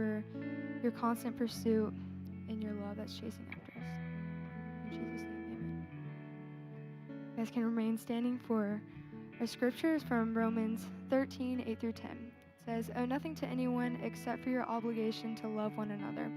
remember your constant pursuit and your love that's chasing after us. In Jesus' name, amen. You guys can remain standing for our scriptures from Romans 13, 8 through 10. It says, "Owe nothing to anyone except for your obligation to love one another.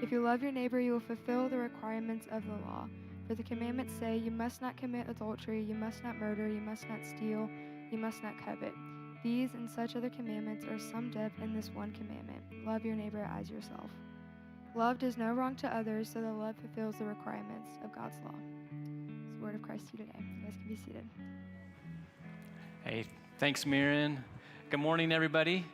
If you love your neighbor, you will fulfill the requirements of the law. For the commandments say, you must not commit adultery, you must not murder, you must not steal, you must not covet. These and such other commandments are summed up in this one commandment: love your neighbor as yourself. Love does no wrong to others, so that love fulfills the requirements of God's law." It's the word of Christ to you today. You guys can be seated. Hey, thanks, Miriam. Good morning, everybody.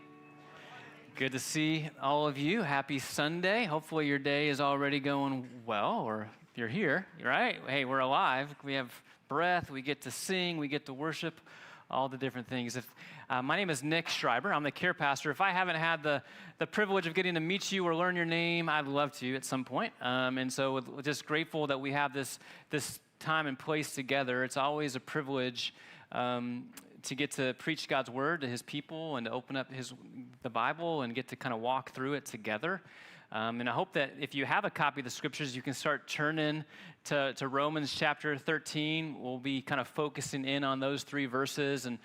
Good to see all of you. Happy Sunday. Hopefully your day is already going well, or if you're here, right? Hey, we're alive. We have breath. We get to sing. We get to worship. All the different things. My name is Nic Schrieber. I'm the care pastor. If I haven't had the privilege of getting to meet you or learn your name, I'd love to at some point. And so we're just grateful that we have this time and place together. It's always a privilege to get to preach God's word to his people and to open up the Bible and get to kind of walk through it together. And I hope that if you have a copy of the scriptures, you can start turning to Romans chapter 13. We'll be kind of focusing in on those 3 verses. And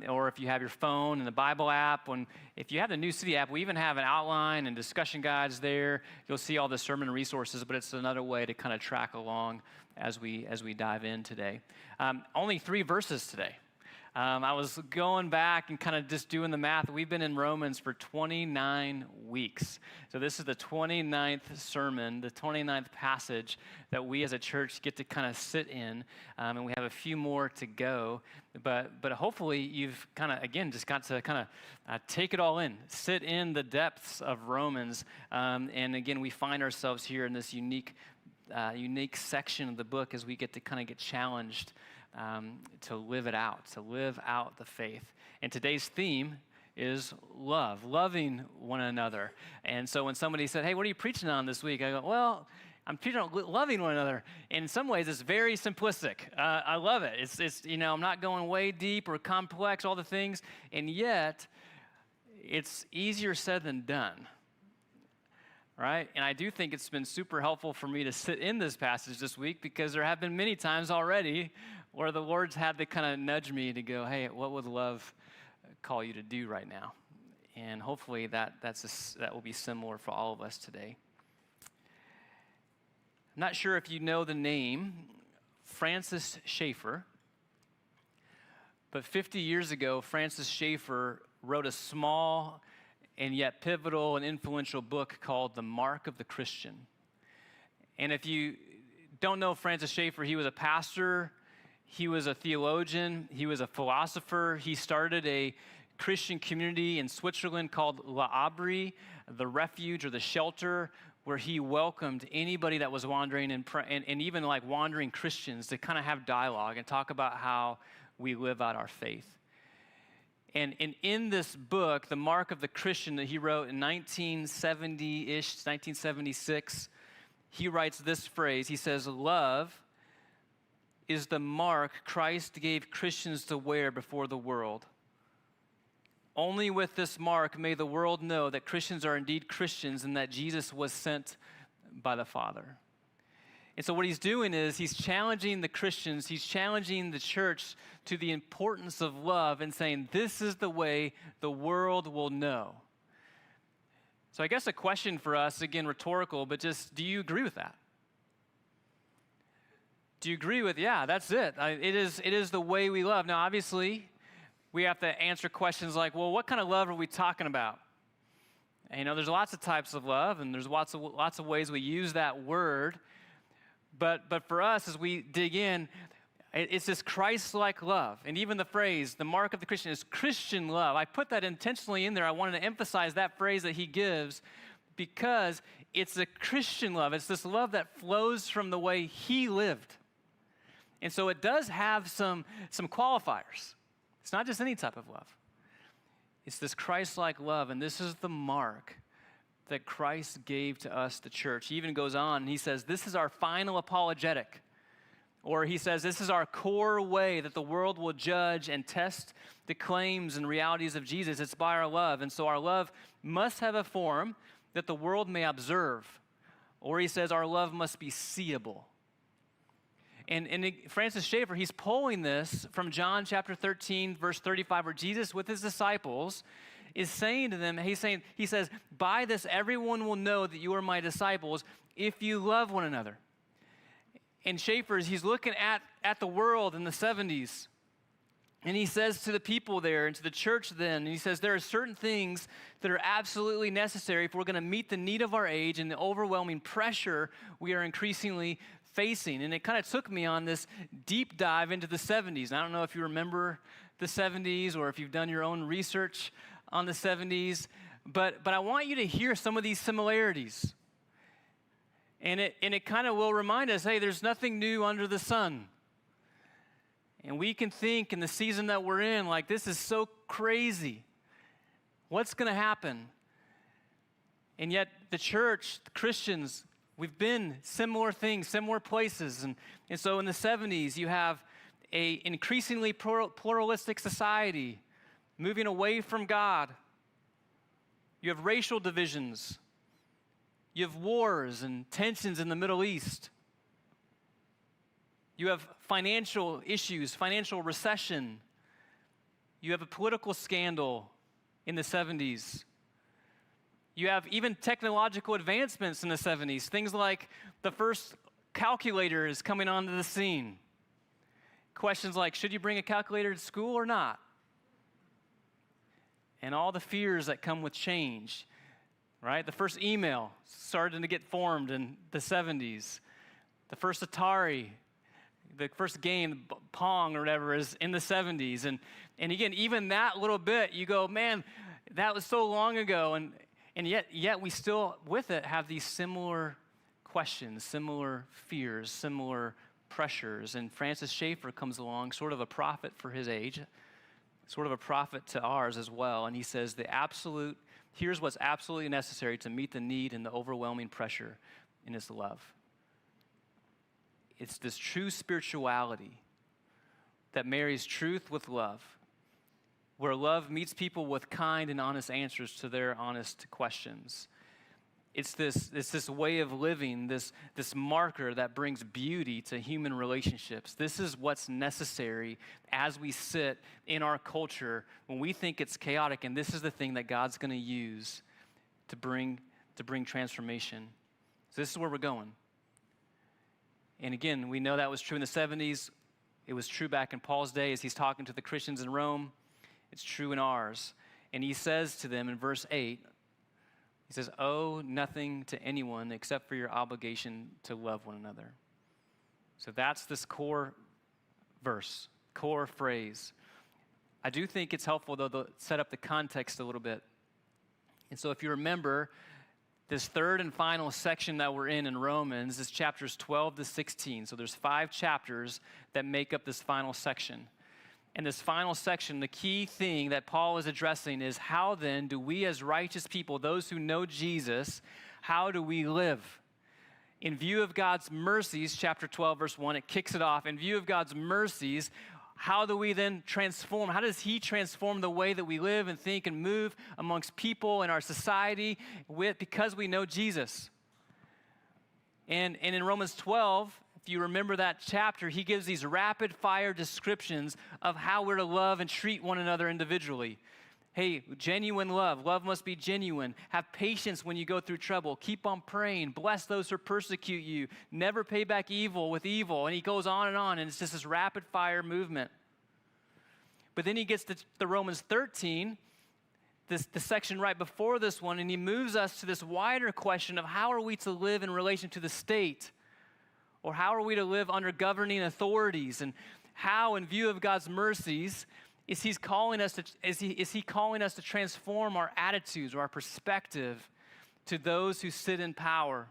or if you have your phone and the Bible app, if you have the New City app, we even have an outline and discussion guides there. You'll see all the sermon resources, but it's another way to kind of track along as we dive in today. Only 3 verses today. I was going back and kind of just doing the math. We've been in Romans for 29 weeks. So this is the 29th sermon, the 29th passage that we as a church get to kind of sit in. And we have a few more to go. But hopefully you've kind of, again, just got to kind of take it all in, sit in the depths of Romans. And again, we find ourselves here in this unique section of the book as we get to kind of get challenged to live it out, to live out the faith. And today's theme is love, loving one another. And so when somebody said, "Hey, what are you preaching on this week?" I go, "Well, I'm preaching on loving one another." And in some ways, it's very simplistic. I love it. It's I'm not going way deep or complex, all the things, and yet it's easier said than done. Right? And I do think it's been super helpful for me to sit in this passage this week because there have been many times already where the Lord's had to kind of nudge me to go, "Hey, what would love call you to do right now?" And hopefully that will be similar for all of us today. I'm not sure if you know the name Francis Schaeffer, but 50 years ago, Francis Schaeffer wrote a small and yet pivotal and influential book called The Mark of the Christian. And if you don't know Francis Schaeffer, he was a pastor, he was a theologian, he was a philosopher. He started a Christian community in Switzerland called La Abri, the refuge or the shelter, where he welcomed anybody that was wandering and even like wandering Christians to kind of have dialogue and talk about how we live out our faith. And in this book, The Mark of the Christian, that he wrote in 1970-ish, 1976, he writes this phrase. He says, "Love is the mark Christ gave Christians to wear before the world. Only with this mark may the world know that Christians are indeed Christians and that Jesus was sent by the Father." And so what he's doing is he's challenging the Christians, he's challenging the church to the importance of love and saying, this is the way the world will know. So I guess a question for us, again, rhetorical, but just, do you agree with that? Do you agree with, yeah, that's it. It is the way we love. Now, obviously, we have to answer questions like, well, what kind of love are we talking about? And, there's lots of types of love, and there's lots of ways we use that word. But for us, as we dig in, it's this Christ-like love. And even the phrase, the mark of the Christian, is Christian love. I put that intentionally in there. I wanted to emphasize that phrase that he gives because it's a Christian love. It's this love that flows from the way he lived. And so it does have some qualifiers. It's not just any type of love. It's this Christ-like love, and this is the mark that Christ gave to us, the church. He even goes on and he says, this is our final apologetic. Or he says, this is our core way that the world will judge and test the claims and realities of Jesus. It's by our love. And so our love must have a form that the world may observe. Or he says our love must be seeable. And Francis Schaeffer, he's pulling this from John chapter 13, verse 35, where Jesus with his disciples is saying to them, he says, by this everyone will know that you are my disciples if you love one another. And Schaeffer, he's looking at the world in the 70s. And he says to the people there and to the church then, and he says, there are certain things that are absolutely necessary if we're going to meet the need of our age and the overwhelming pressure we are increasingly facing. And it kind of took me on this deep dive into the 70s. And I don't know if you remember the 70s or if you've done your own research on the 70s, but I want you to hear some of these similarities. And it kind of will remind us, hey, there's nothing new under the sun. And we can think in the season that we're in, like, this is so crazy. What's going to happen? And yet the church, the Christians, we've been similar things, similar places. And so in the 70s, you have an increasingly pluralistic society moving away from God. You have racial divisions. You have wars and tensions in the Middle East. You have financial issues, financial recession. You have a political scandal in the 70s. You have even technological advancements in the 70s. Things like the first calculator is coming onto the scene. Questions like, should you bring a calculator to school or not? And all the fears that come with change. Right? The first email started to get formed in the 70s. The first Atari, the first game, Pong or whatever, is in the 70s. And again, even that little bit, you go, man, that was so long ago. And yet we still, with it, have these similar questions, similar fears, similar pressures. And Francis Schaeffer comes along, sort of a prophet for his age, sort of a prophet to ours as well. And he says here's what's absolutely necessary to meet the need and the overwhelming pressure in his love. It's this true spirituality that marries truth with love, where love meets people with kind and honest answers to their honest questions. It's this way of living, this marker that brings beauty to human relationships. This is what's necessary as we sit in our culture when we think it's chaotic, and this is the thing that God's going to use to bring transformation. So this is where we're going. And again, we know that was true in the 70s. It was true back in Paul's day as he's talking to the Christians in Rome. It's true in ours. And he says to them in verse 8, he says, owe nothing to anyone except for your obligation to love one another. So that's this core verse, core phrase. I do think it's helpful, though, to set up the context a little bit. And so if you remember, this third and final section that we're in Romans is chapters 12 to 16. So there's 5 chapters that make up this final section. And this final section, the key thing that Paul is addressing is how then do we as righteous people, those who know Jesus, how do we live? In view of God's mercies, chapter 12, verse 1, it kicks it off. In view of God's mercies, how do we then transform? How does he transform the way that we live and think and move amongst people in our society because we know Jesus? And in Romans 12, if you remember that chapter, he gives these rapid-fire descriptions of how we're to love and treat one another individually. Hey, genuine love. Love must be genuine. Have patience when you go through trouble. Keep on praying. Bless those who persecute you. Never pay back evil with evil. And he goes on, and it's just this rapid-fire movement. But then he gets to the Romans 13, the section right before this one, and he moves us to this wider question of how are we to live in relation to the state? Or how are we to live under governing authorities? And how, in view of God's mercies, is he calling us to transform our attitudes or our perspective to those who sit in power?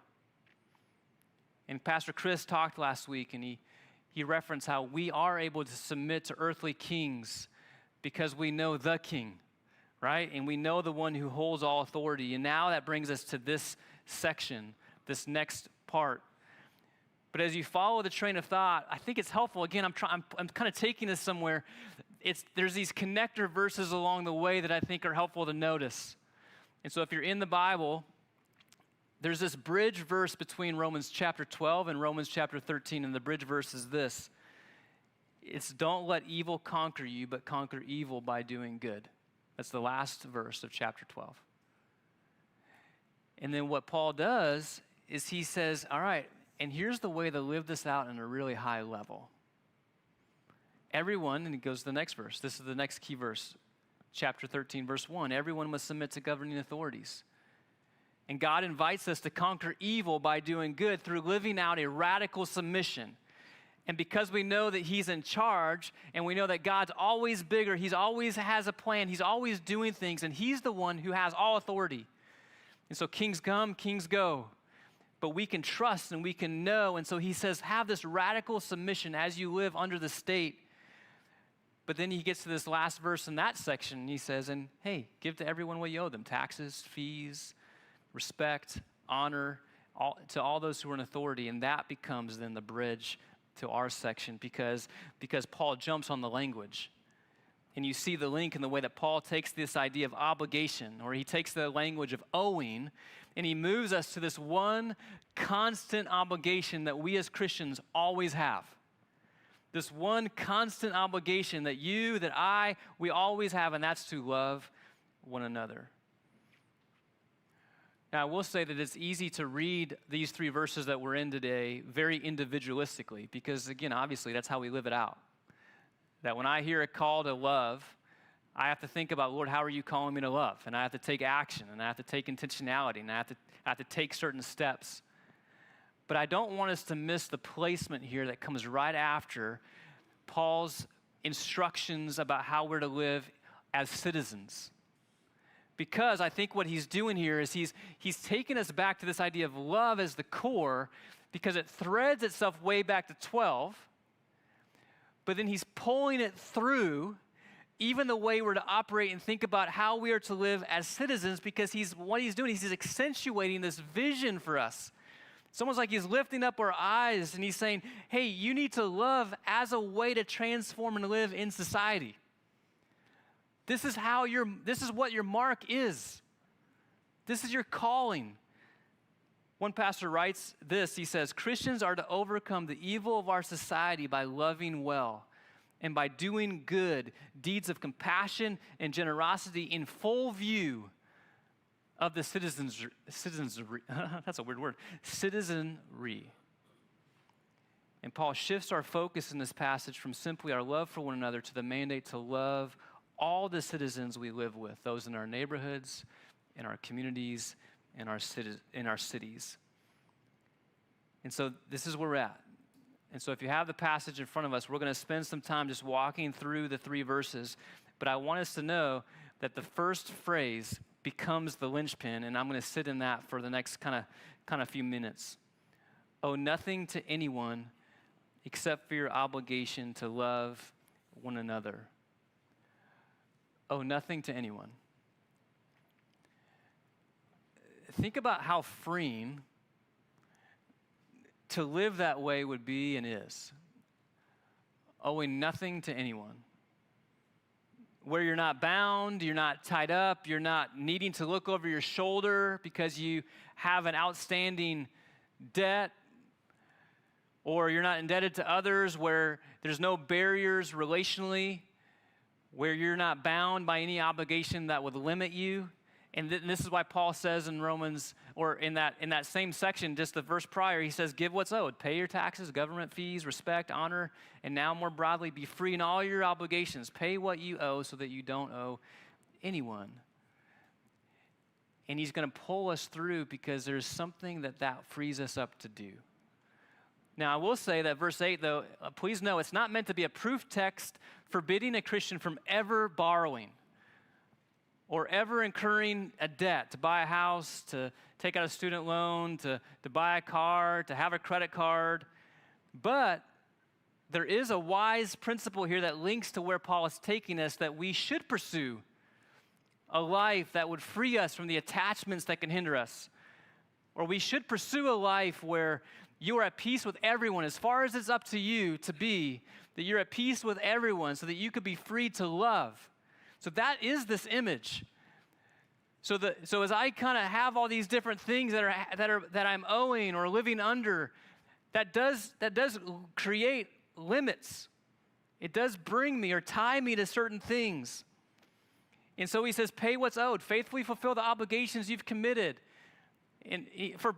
And Pastor Chris talked last week, and he referenced how we are able to submit to earthly kings because we know the king, right? And we know the one who holds all authority. And now that brings us to this section, this next part. But as you follow the train of thought, I think it's helpful. Again, I'm kind of taking this somewhere. There's these connector verses along the way that I think are helpful to notice. And so if you're in the Bible, there's this bridge verse between Romans chapter 12 and Romans chapter 13, and the bridge verse is this. It's don't let evil conquer you, but conquer evil by doing good. That's the last verse of chapter 12. And then what Paul does is he says, all right, and here's the way to live this out in a really high level. Everyone, and he goes to the next verse. This is the next key verse, chapter 13, verse 1. Everyone must submit to governing authorities. And God invites us to conquer evil by doing good through living out a radical submission. And because we know that he's in charge, and we know that God's always bigger, he always has a plan, he's always doing things, and he's the one who has all authority. And so kings come, kings go. But we can trust and we can know. And so he says, have this radical submission as you live under the state. But then he gets to this last verse in that section, and he says, and hey, give to everyone what you owe them. Taxes, fees, respect, honor, to all those who are in authority. And that becomes then the bridge to our section because Paul jumps on the language. And you see the link in the way that Paul takes this idea of obligation, or he takes the language of owing, and he moves us to this one constant obligation that we as Christians always have. This one constant obligation that you, that I, we always have, and that's to love one another. Now, I will say that it's easy to read these three verses that we're in today very individualistically because, again, obviously, that's how we live it out. That when I hear a call to love, I have to think about, Lord, how are you calling me to love? And I have to take action, and I have to take intentionality, and I have to take certain steps. But I don't want us to miss the placement here that comes right after Paul's instructions about how we're to live as citizens. Because I think what he's doing here is he's taking us back to this idea of love as the core because it threads itself way back to 12, but then he's pulling it through even the way we're to operate and think about how we are to live as citizens because what he's doing is he's accentuating this vision for us. It's almost like he's lifting up our eyes and he's saying, hey, you need to love as a way to transform and live in society. This is what your mark is. This is your calling. One pastor writes this, he says, Christians are to overcome the evil of our society by loving well and by doing good, deeds of compassion and generosity in full view of the citizenry. That's a weird word. Citizenry. And Paul shifts our focus in this passage from simply our love for one another to the mandate to love all the citizens we live with, those in our neighborhoods, in our communities, in our cities. And so this is where we're at. And so if you have the passage in front of us, we're going to spend some time just walking through the three verses. But I want us to know that the first phrase becomes the linchpin, and I'm going to sit in that for the next kind of few minutes. Owe nothing to anyone except for your obligation to love one another. Owe nothing to anyone. Think about how freeing to live that way would be and is. Owing nothing to anyone. Where you're not bound, you're not tied up, you're not needing to look over your shoulder because you have an outstanding debt, or you're not indebted to others, where there's no barriers relationally, where you're not bound by any obligation that would limit you. And this is why Paul says in Romans, or in that same section, just the verse prior, he says, give what's owed. Pay your taxes, government fees, respect, honor, and now more broadly, be free in all your obligations. Pay what you owe so that you don't owe anyone. And he's going to pull us through because there's something that frees us up to do. Now, I will say that verse 8, though, please know it's not meant to be a proof text forbidding a Christian from ever borrowing or ever incurring a debt, to buy a house, to take out a student loan, to buy a car, to have a credit card. But there is a wise principle here that links to where Paul is taking us, that we should pursue a life that would free us from the attachments that can hinder us. Or we should pursue a life where You are at peace with everyone as far as it's up to you to be, that you're at peace with everyone so that you could be free to love. So that is this image. So as I kind of have all these different things that I'm owing or living under, that does create limits. It does bring me or tie me to certain things. And so he says, pay what's owed, faithfully fulfill the obligations you've committed. And for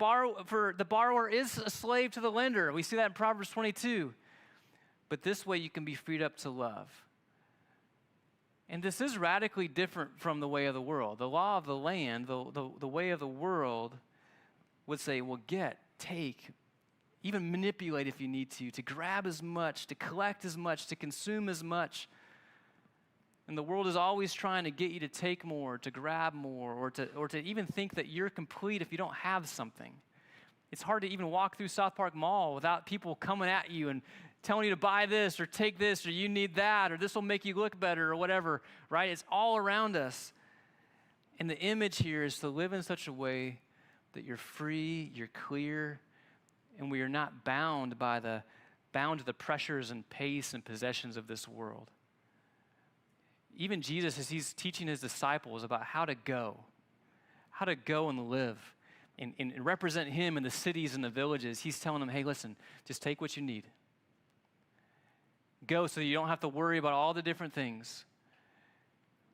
the borrower is a slave to the lender. We see that in Proverbs 22. But this way you can be freed up to love. And this is radically different from the way of the world. The law of the land, the way of the world would say, well, get, take, even manipulate if you need to grab as much, to collect as much, to consume as much. And the world is always trying to get you to take more, to grab more, or to even think that you're complete if you don't have something. It's hard to even walk through South Park Mall without people coming at you and telling you to buy this or take this or you need that or this will make you look better or whatever, right? It's all around us. And the image here is to live in such a way that you're free, you're clear, and we are not bound to the pressures and pace and possessions of this world. Even Jesus, as he's teaching his disciples about how to go and live and represent him in the cities and the villages, he's telling them, hey, listen, just take what you need. Go so you don't have to worry about all the different things.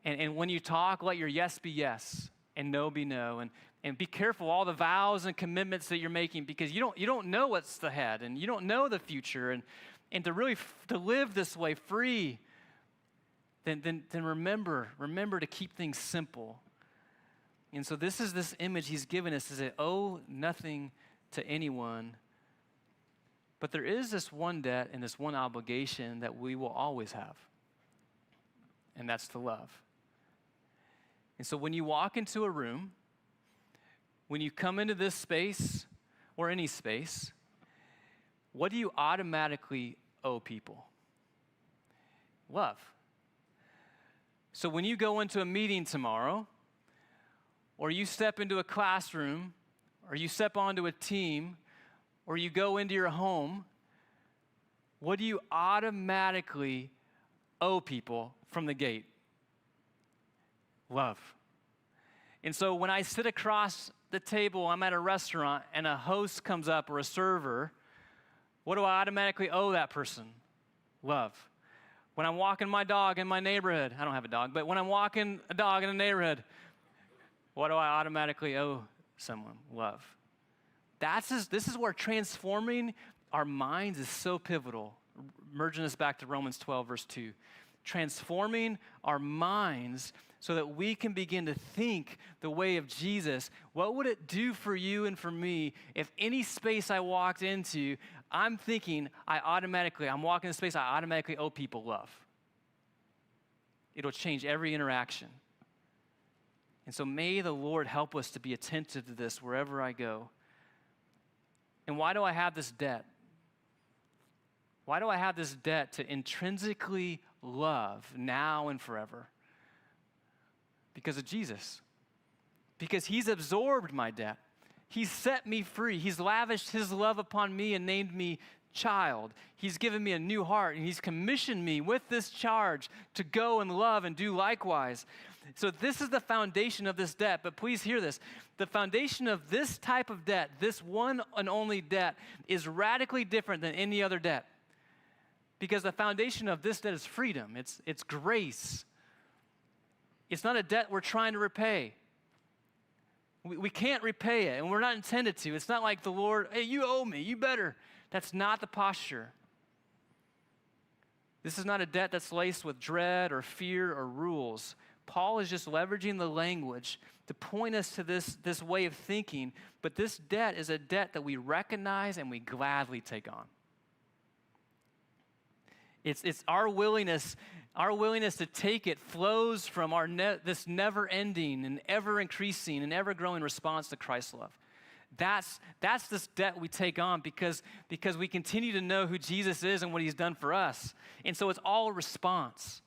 And when you talk, let your yes be yes and no be no. And be careful all the vows and commitments that you're making because you don't know what's ahead and you don't know the future. And to really to live this way free, then remember to keep things simple. And so this is this image he's given us, is that owe nothing to anyone. But there is this one debt and this one obligation that we will always have. And that's to love. And so when you walk into a room, when you come into this space or any space, what do you automatically owe people? Love. So when you go into a meeting tomorrow, or you step into a classroom, or you step onto a team, or you go into your home, what do you automatically owe people from the gate? Love. And so when I sit across the table, I'm at a restaurant, and a host comes up or a server, what do I automatically owe that person? Love. When I'm walking my dog in my neighborhood, I don't have a dog, but when I'm walking a dog in a neighborhood, what do I automatically owe someone? Love. This is where transforming our minds is so pivotal. Merging us back to Romans 12, verse 2. Transforming our minds so that we can begin to think the way of Jesus. What would it do for you and for me if any space I walked into, I'm thinking I'm walking in space, I automatically owe people love. It'll change every interaction. And so may the Lord help us to be attentive to this wherever I go. And why do I have this debt? Why do I have this debt to intrinsically love now and forever? Because of Jesus. Because he's absorbed my debt. He's set me free. He's lavished his love upon me and named me child. He's given me a new heart, and he's commissioned me with this charge to go and love and do likewise. So this is the foundation of this debt, but please hear this. The foundation of this type of debt, this one and only debt, is radically different than any other debt. Because the foundation of this debt is freedom. It's grace. It's not a debt we're trying to repay. We can't repay it, and we're not intended to. It's not like the Lord, hey, you owe me, you better. That's not the posture. This is not a debt that's laced with dread or fear or rules. Paul is just leveraging the language to point us to this way of thinking, but this debt is a debt that we recognize and we gladly take on. It's our willingness to take it flows from this never-ending and ever-increasing and ever-growing response to Christ's love. That's this debt we take on because we continue to know who Jesus is and what he's done for us. And so it's all a response.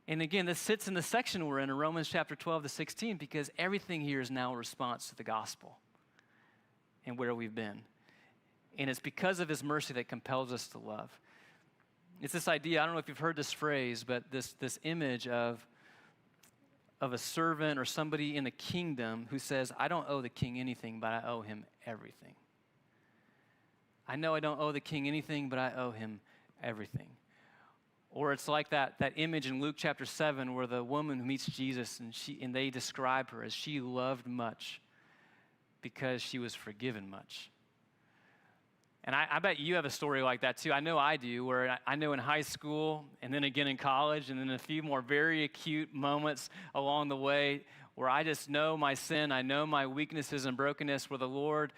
And again, this sits in the section we're in Romans chapter 12 to 16 because everything here is now a response to the gospel and where we've been. And it's because of his mercy that compels us to love. It's this idea, I don't know if you've heard this phrase, but this image of a servant or somebody in the kingdom who says, I don't owe the king anything, but I owe him everything. I know I don't owe the king anything, but I owe him everything. Or it's like that image in Luke chapter 7 where the woman who meets Jesus and they describe her as she loved much because she was forgiven much. And I bet you have a story like that too. I know I do, where I know in high school and then again in college and then a few more very acute moments along the way where I just know my sin, I know my weaknesses and brokenness, where the Lord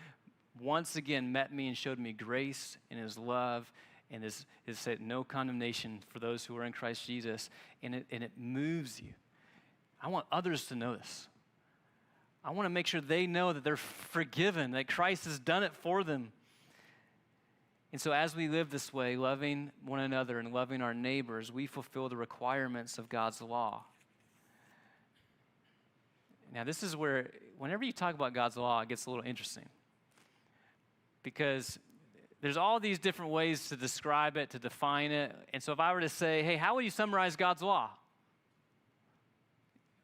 once again met me and showed me grace and his love and his said no condemnation for those who are in Christ Jesus, and it moves you. I want others to know this. I want to make sure they know that they're forgiven, that Christ has done it for them. And so as we live this way, loving one another and loving our neighbors, we fulfill the requirements of God's law. Now, this is where, whenever you talk about God's law, it gets a little interesting. Because there's all these different ways to describe it, to define it. And so if I were to say, hey, how would you summarize God's law?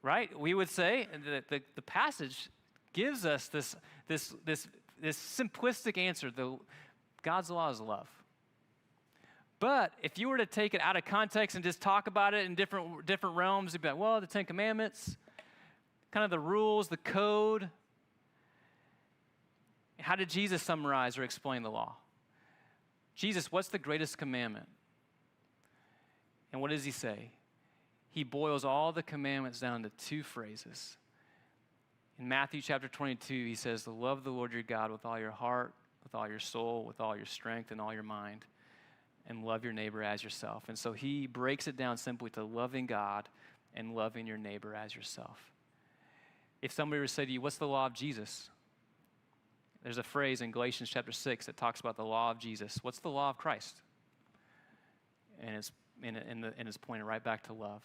Right? We would say that the passage gives us this simplistic answer. God's law is love. But if you were to take it out of context and just talk about it in different realms, you'd be like, well, the Ten Commandments, kind of the rules, the code. How did Jesus summarize or explain the law? Jesus, what's the greatest commandment? And what does he say? He boils all the commandments down to two phrases. In Matthew chapter 22, he says, to love the Lord your God with all your heart, with all your soul, with all your strength, and all your mind, and love your neighbor as yourself. And so he breaks it down simply to loving God and loving your neighbor as yourself. If somebody were to say to you, what's the law of Jesus? There's a phrase in Galatians chapter 6 that talks about the law of Jesus. What's the law of Christ? And it's pointed right back to love.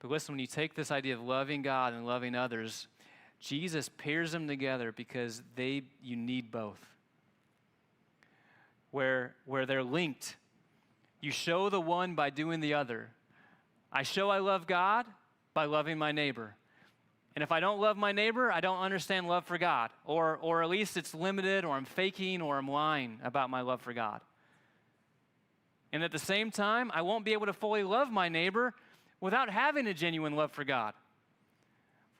But listen, when you take this idea of loving God and loving others, Jesus pairs them together because you need both. Where they're linked. You show the one by doing the other. I show I love God by loving my neighbor. And if I don't love my neighbor, I don't understand love for God. Or at least it's limited, or I'm faking, or I'm lying about my love for God. And at the same time, I won't be able to fully love my neighbor without having a genuine love for God.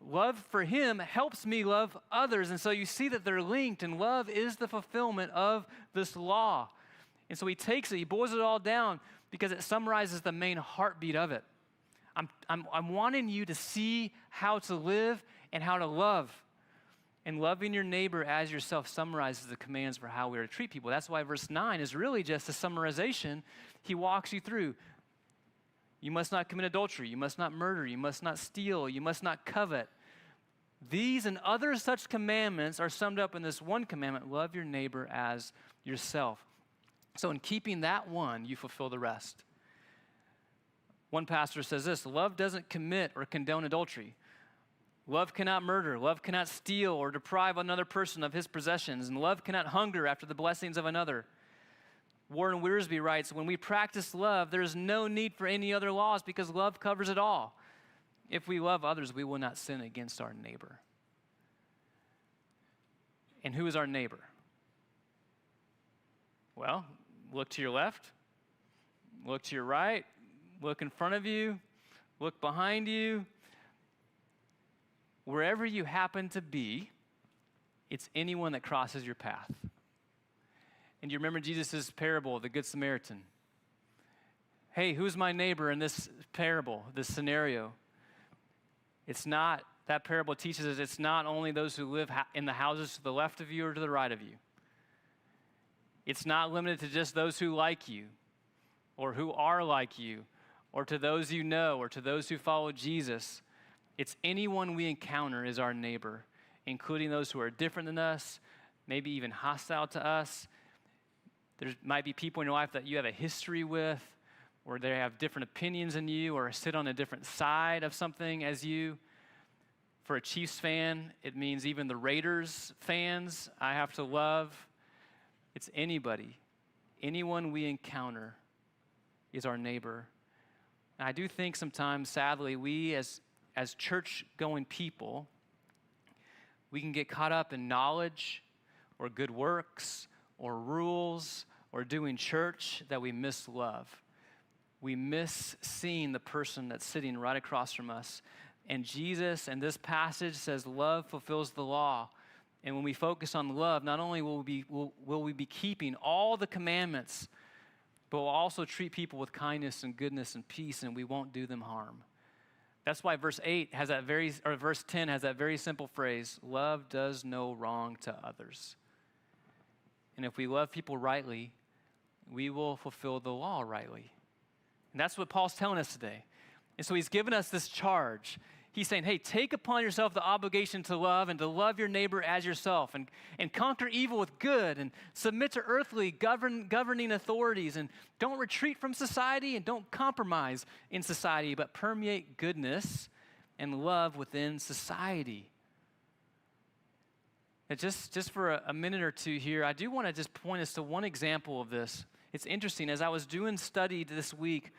Love for him helps me love others. And so you see that they're linked, and love is the fulfillment of this law. And so he takes it, he boils it all down because it summarizes the main heartbeat of it. I'm wanting you to see how to live and how to love. And loving your neighbor as yourself summarizes the commands for how we are to treat people. That's why verse 9 is really just a summarization. He walks you through. You must not commit adultery. You must not murder. You must not steal. You must not covet. These and other such commandments are summed up in this one commandment: love your neighbor as yourself. So in keeping that one, you fulfill the rest. One pastor says this: love doesn't commit or condone adultery. Love cannot murder. Love cannot steal or deprive another person of his possessions. And love cannot hunger after the blessings of another. Warren Wiersbe writes, when we practice love, there is no need for any other laws because love covers it all. If we love others, we will not sin against our neighbor. And who is our neighbor? Well, look to your left, look to your right, look in front of you, look behind you. Wherever you happen to be, it's anyone that crosses your path. And you remember Jesus' parable, the Good Samaritan. Hey, who's my neighbor in this parable, this scenario? It's not, that parable teaches us it's not only those who live in the houses to the left of you or to the right of you. It's not limited to just those who like you or who are like you or to those you know or to those who follow Jesus. It's anyone we encounter is our neighbor, including those who are different than us, maybe even hostile to us. There might be people in your life that you have a history with, or they have different opinions than you, or sit on a different side of something as you. For a Chiefs fan, it means even the Raiders fans I have to love. It's anybody. Anyone we encounter is our neighbor. And I do think sometimes, sadly, we as church-going people, we can get caught up in knowledge or good works or rules or doing church that we miss love. We miss seeing the person that's sitting right across from us. And Jesus, in this passage, says love fulfills the law. And when we focus on love, not only will we be keeping all the commandments, but we'll also treat people with kindness and goodness and peace, and we won't do them harm. That's why verse 10 has that very simple phrase, love does no wrong to others. And if we love people rightly, we will fulfill the law rightly. And that's what Paul's telling us today. And so he's given us this charge. He's saying, hey, take upon yourself the obligation to love and to love your neighbor as yourself and conquer evil with good and submit to earthly governing authorities and don't retreat from society and don't compromise in society, but permeate goodness and love within society. And just for a minute or two here, I do want to just point us to one example of this. It's interesting. As I was doing study this week,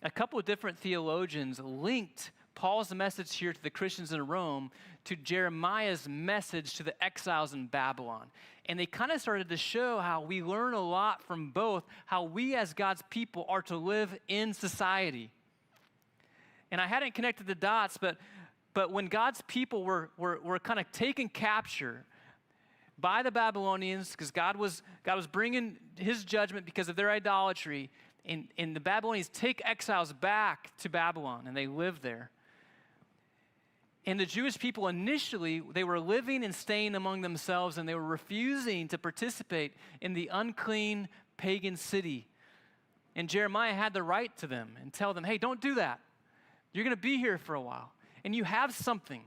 a couple of different theologians linked Paul's message here to the Christians in Rome to Jeremiah's message to the exiles in Babylon. And they kind of started to show how we learn a lot from both, how we as God's people are to live in society. And I hadn't connected the dots, but when God's people were kind of taken capture by the Babylonians, because God was bringing his judgment because of their idolatry, and the Babylonians take exiles back to Babylon, and they live there. And the Jewish people initially, they were living and staying among themselves, and they were refusing to participate in the unclean pagan city. And Jeremiah had to write to them and tell them, hey, don't do that. You're going to be here for a while, and you have something.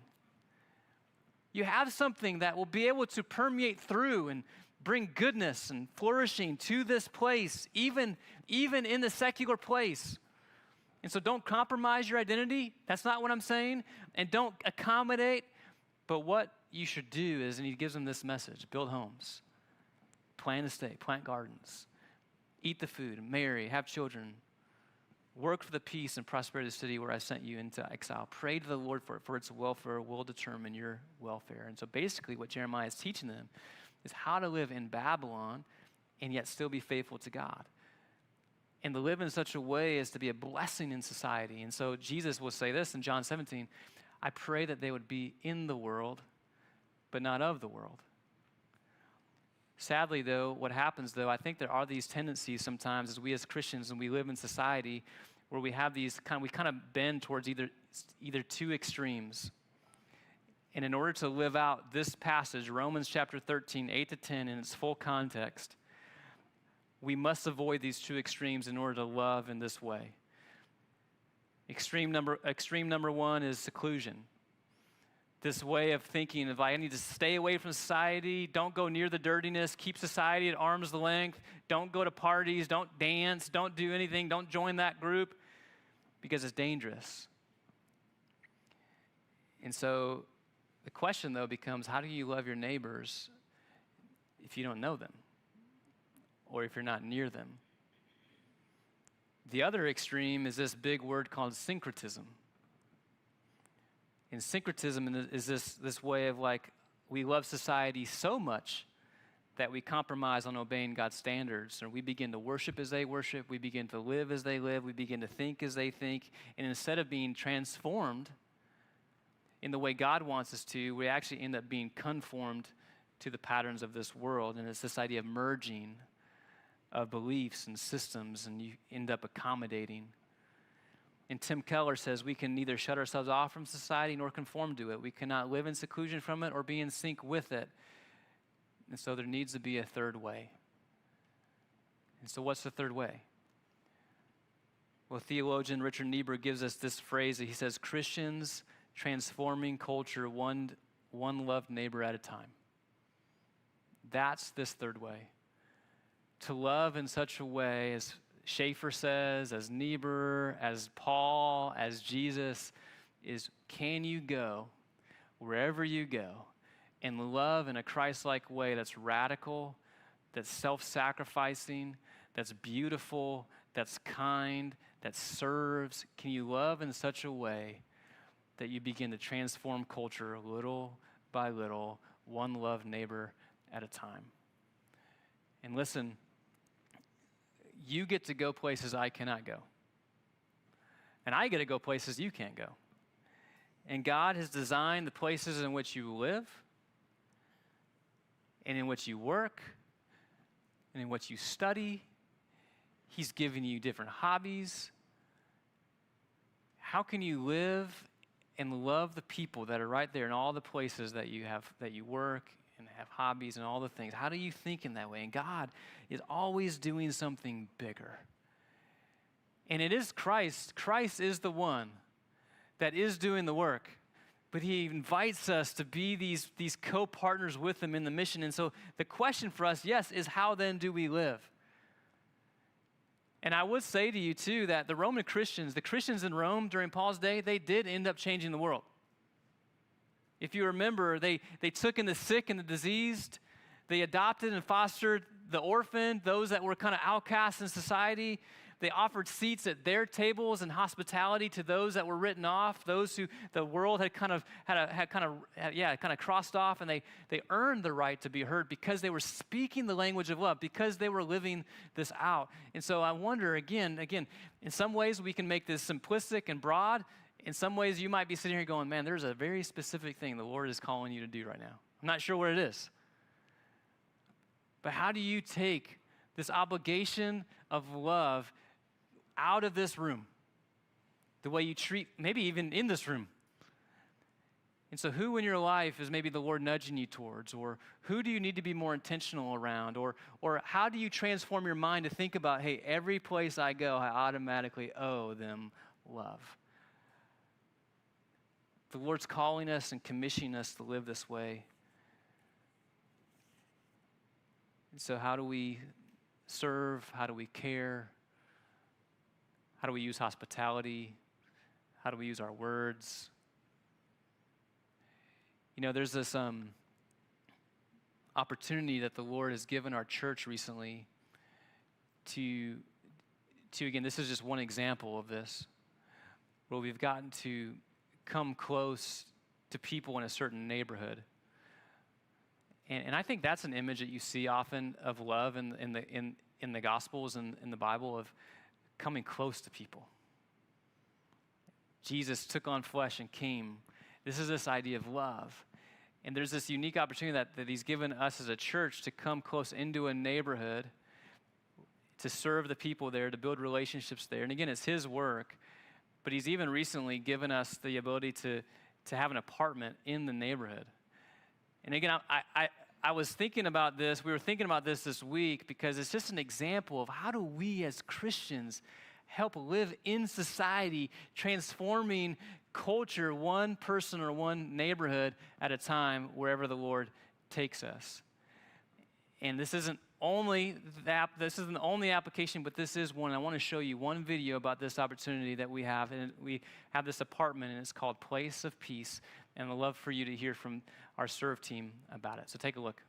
You have something that will be able to permeate through and bring goodness and flourishing to this place, even in the secular place. And so don't compromise your identity. That's not what I'm saying. And don't accommodate. But what you should do is, and he gives them this message, build homes, plan to stay, plant gardens, eat the food, marry, have children, work for the peace and prosperity of the city where I sent you into exile. Pray to the Lord for its welfare will determine your welfare. And so basically what Jeremiah is teaching them is how to live in Babylon and yet still be faithful to God. And to live in such a way as to be a blessing in society. And so Jesus will say this in John 17, I pray that they would be in the world, but not of the world. Sadly, though, what happens, though, I think there are these tendencies sometimes as we as Christians and we live in society where we have these we kind of bend towards either two extremes. And in order to live out this passage, Romans chapter 13, 8 to 10, in its full context, we must avoid these two extremes in order to love in this way. Extreme number one is seclusion. This way of thinking of I need to stay away from society, don't go near the dirtiness, keep society at arm's length, don't go to parties, don't dance, don't do anything, don't join that group because it's dangerous. And so the question, though, becomes how do you love your neighbors if you don't know them or if you're not near them? The other extreme is this big word called syncretism. And syncretism is this way of we love society so much that we compromise on obeying God's standards, and we begin to worship as they worship, we begin to live as they live, we begin to think as they think, and instead of being transformed in the way God wants us to, we actually end up being conformed to the patterns of this world, and it's this idea of merging of beliefs and systems, and you end up accommodating. And Tim Keller says we can neither shut ourselves off from society nor conform to it. We cannot live in seclusion from it or be in sync with it. And so there needs to be a third way. And so what's the third way? Well, theologian Richard Niebuhr gives us this phrase that he says, Christians transforming culture one loved neighbor at a time. That's this third way. To love in such a way, as Schaeffer says, as Niebuhr, as Paul, as Jesus, is can you go wherever you go and love in a Christ-like way that's radical, that's self-sacrificing, that's beautiful, that's kind, that serves? Can you love in such a way that you begin to transform culture little by little, one loved neighbor at a time? And listen, you get to go places I cannot go. And I get to go places you can't go. And God has designed the places in which you live, and in which you work, and in which you study. He's given you different hobbies. How can you live and love the people that are right there in all the places that you have, that you work and have hobbies and all the things? How do you think in that way? And God is always doing something bigger. And it is Christ. Christ is the one that is doing the work. But he invites us to be these co-partners with him in the mission. And so the question for us, yes, is how then do we live? And I would say to you too that the Roman Christians, the Christians in Rome during Paul's day, they did end up changing the world. If you remember, they took in the sick and the diseased. They adopted and fostered the orphan, those that were kind of outcasts in society. They offered seats at their tables and hospitality to those that were written off, those who the world had kind of crossed off, and they earned the right to be heard because they were speaking the language of love, because they were living this out. And so I wonder, again, in some ways we can make this simplistic and broad. In some ways you might be sitting here going, man, there's a very specific thing the Lord is calling you to do right now. I'm not sure what it is. But how do you take this obligation of love out of this room, the way you treat, maybe even in this room? And so who in your life is maybe the Lord nudging you towards? Or who do you need to be more intentional around? Or how do you transform your mind to think about, hey, every place I go, I automatically owe them love? The Lord's calling us and commissioning us to live this way. And so how do we serve? How do we care? How do we use hospitality? How do we use our words? You know, there's this opportunity that the Lord has given our church recently to again, this is just one example of this, where we've gotten to come close to people in a certain neighborhood. And I think that's an image that you see often of love in the Gospels and in the Bible, of coming close to people. Jesus took on flesh and came. This is this idea of love. And there's this unique opportunity that he's given us as a church to come close into a neighborhood, to serve the people there, to build relationships there. And again, it's his work, but he's even recently given us the ability to have an apartment in the neighborhood. And again, I was thinking about this, we were thinking about this week, because it's just an example of how do we as Christians help live in society, transforming culture one person or one neighborhood at a time, wherever the Lord takes us. And this isn't only the only application, but this is one. I want to show you one video about this opportunity that we have. And we have this apartment, and it's called Place of Peace. And I'd love for you to hear from our serve team about it. So take a look.